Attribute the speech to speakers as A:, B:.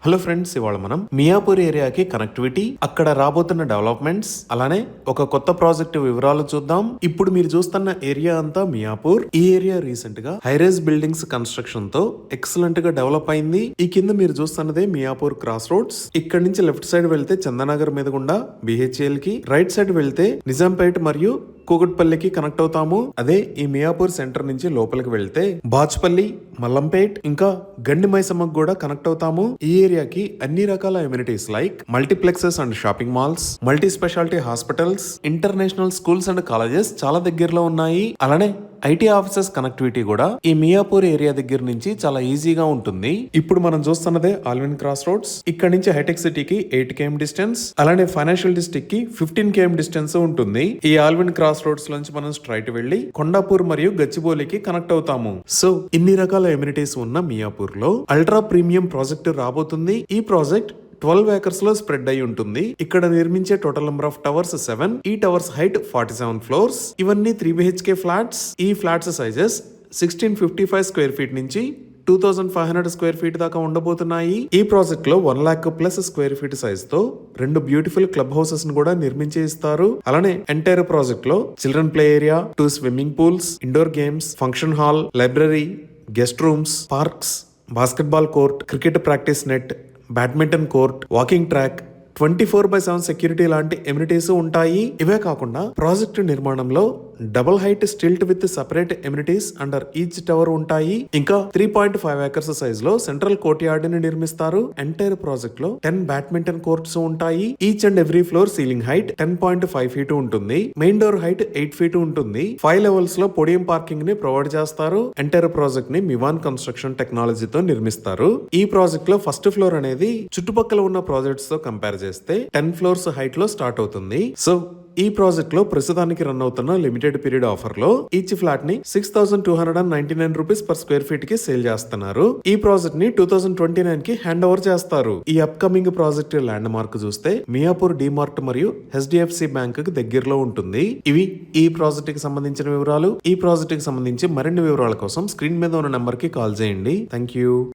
A: Hello friends, ఇవాళ మనం మియాపూర్ ఏరియాకి కనెక్టివిటీ, అక్కడ రాబోతున్న డెవలప్మెంట్స్, అలానే ఒక కొత్త ప్రాజెక్టు వివరాలు చూద్దాం. ఇప్పుడు మీరు చూస్తున్న ఏరియా అంతా మియాపూర్. ఈ ఏరియా రీసెంట్ గా హైరైజ్ బిల్డింగ్స్ కన్స్ట్రక్షన్ తో ఎక్సలెంట్ గా డెవలప్ అయింది. ఈ కింద మీరు చూస్తున్నదే మియాపూర్ క్రాస్ రోడ్స్. ఇక్కడ నుంచి లెఫ్ట్ సైడ్ వెళ్తే చందనగర్ మీద గుండా బిహెచ్ఎల్ కి, రైట్ సైడ్ వెళ్తే నిజాంపేట్ మరియు కూకట్పల్లికి కనెక్ట్ అవుతాము. అదే ఈ మియాపూర్ సెంటర్ నుంచి లోపలికి వెళ్తే బాచ్పల్లి, మల్లంపేట్ ఇంకా గండి మైసమ్మకు కూడా కనెక్ట్ అవుతాము. ఈ ఏరియాకి అన్ని రకాల amenities like multiplexes and shopping malls, multi speciality hospitals, international schools and colleges చాలా దగ్గరలో ఉన్నాయి. అలానే ఐటీ ఆఫీసెస్ కనెక్టివిటీ కూడా ఈ మియాపూర్ ఏరియా దగ్గర నుంచి చాలా ఈజీగా ఉంటుంది. ఇప్పుడు మనం చూస్తున్నదే ఆల్విన్ క్రాస్ రోడ్స్. ఇక్కడ నుంచి హైటెక్ సిటీకి 8 km డిస్టెన్స్, అలానే ఫైనాన్షియల్ డిస్ట్రిక్ట్ కి 15 km డిస్టెన్స్ ఉంటుంది. ఈ ఆల్విన్ క్రాస్ రోడ్స్ నుంచి మనం స్ట్రైట్ వెళ్లి కొండాపూర్ మరియు గచ్చిబౌలికి కనెక్ట్ అవుతాము. సో ఇన్ని రకాల ఎమ్యూనిటీస్ ఉన్న మియాపూర్ లో అల్ట్రా ప్రీమియం ప్రాజెక్ట్ రాబోతుంది. ఈ ప్రాజెక్ట్ 12 acres లో స్ప్రెడ్ అయి ఉంటుంది. ఇక్కడ నిర్మించే టోటల్ నెంబర్ ఆఫ్ టవర్స్ 7. ఈ టవర్స్ హైట్ 47 floors. ఇవన్నీ 3 BHK ఫ్లాట్స్. ఈ ఫ్లాట్స్ సైజెస్ 1655 స్క్వేర్ ఫీట్ నుంచి 2500 స్క్వేర్ ఫీట్ దాకా ఉండబోతున్నాయి. ఈ ప్రాజెక్ట్ లో 1 lakh plus square feet size తో 2 బ్యూటిఫుల్ క్లబ్ హౌసెస్ ను కూడా నిర్మించి ఇస్తారు. అలానే ఎంటైర్ ప్రాజెక్ట్ లో children play area, 2 swimming pools, indoor games, function hall, library, guest rooms, parks, basketball court, cricket practice net, badminton court, walking track, 24/7 security లాంటి amenities ఉంటాయి. ఇవే కాకుండా ప్రాజెక్టు నిర్మాణంలో double height stilt with separate amenities under each tower ఉంటాయి. ఇంకా 3.5 acres size లో central courtyard ని నిర్మిస్తారు. ఎంటైర్ ప్రాజెక్ట్ లో 10 బ్యాడ్మింటన్ కోర్ట్స్ ఉంటాయి. Each and every floor ceiling height 10.5 feet ఉంటుంది. మెయిన్ డోర్ హైట్ 8 feet ఉంటుంది. 5 levels లో పోడియం పార్కింగ్ ని ప్రొవైడ్ చేస్తారు. ఎంటైర్ ప్రాజెక్ట్ ని మివాన్ కన్స్ట్రక్షన్ టెక్నాలజీతో నిర్మిస్తారు. ఈ ప్రాజెక్ట్ లో ఫస్ట్ ఫ్లోర్ అనేది చుట్టుపక్కల ఉన్న ప్రాజెక్ట్స్ తో కంపేర్ చేస్తే 10 floors హైట్ లో స్టార్ట్ అవుతుంది. సో ఈ ప్రాజెక్ట్ లో ప్రస్తుతానికి రన్ అవుతున్న లిమిటెడ్ పీరియడ్ ఆఫర్ లో ఈచ్ ఫ్లాట్ ని 6299 రూపీస్ పర్ స్క్వేర్ ఫీట్ కి సేల్ చేస్తున్నారు. ఈ ప్రాజెక్ట్ ని 2029 కి హ్యాండ్ ఓవర్ చేస్తారు. ఈ అప్కమింగ్ ప్రాజెక్ట్ ల్యాండ్ మార్క్ చూస్తే మియాపూర్ డిమార్ట్ మరియు HDFC బ్యాంక్ కి దగ్గరలో ఉంటుంది. ఇవి ఈ ప్రాజెక్ట్ కి సంబంధించిన వివరాలు. ఈ ప్రాజెక్ట్ కి సంబంధించి మరిన్ని వివరాల కోసం స్క్రీన్ మీద ఉన్న నెంబర్ కి కాల్ చేయండి. Thank you.